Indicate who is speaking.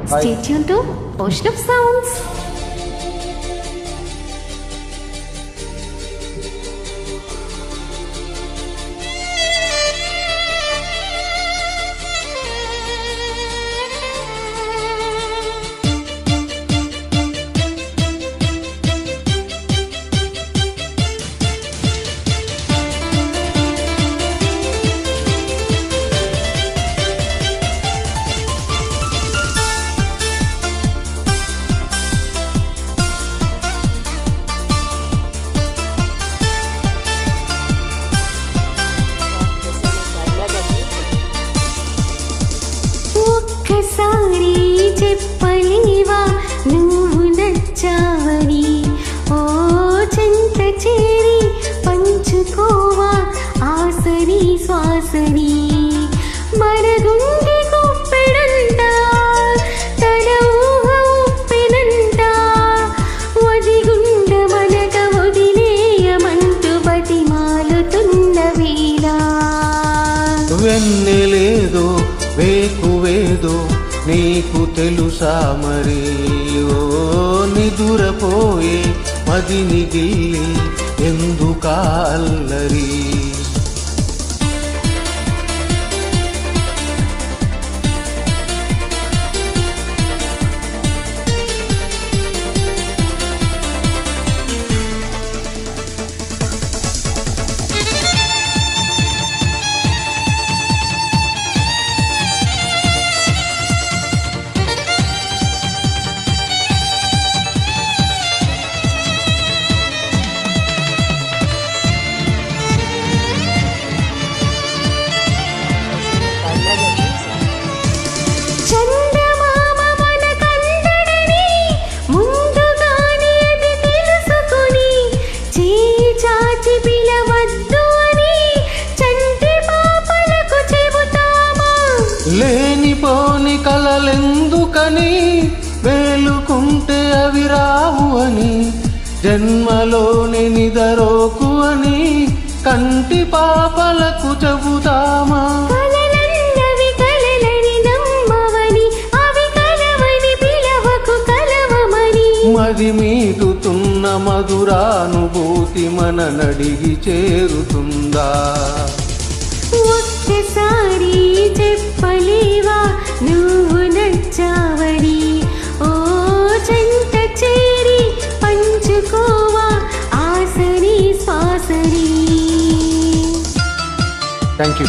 Speaker 1: Stay tuned to Ocean of Sounds. ఒక్కసారి చెప్పలేవా నువ్వు నచ్చావని, ఓ చెంత చేరి పంచుకోవా ఆసరి శ్వాసని, మన గుండె గుప్పెడంట తన ఊహ ఉప్పెనంట, వదిగుండ మనక వదిలేయమంటూ బతిమాలుతున్న వేళ,
Speaker 2: వెన్నెలేదో వేకువేదో నీకు తెలుసా మరి, ఓ నిదురపోయే మదిని గిల్లి ఎందుకా అల్లరి,
Speaker 1: చందమామ మన కందడని ముందుగానే అది తెలుసుకుని, చేయి చాచి పిలవద్దు అని చంటి పాపలకు చెబుతామా,
Speaker 2: లేనిపోని కలలెందుకని వేలుకుంటే అవి రావు అని, జన్మలోని నిదరోకు అని కంటి పాపలకు చెబుతామా,
Speaker 1: కలలన్నవి కలలని నమ్మవని, అవి కలవని పిలవకు కలవమని,
Speaker 2: మది మీటుతున్న మధురానుభూతి మన నడిగి చేరుతుందా,
Speaker 1: ఒక్కసారి చెప్పలేవా నువ్వు నచ్చావని, ఓ చెంత చేరి పంచుకోవా ఆసరి శ్వాసరి.
Speaker 2: Thank you.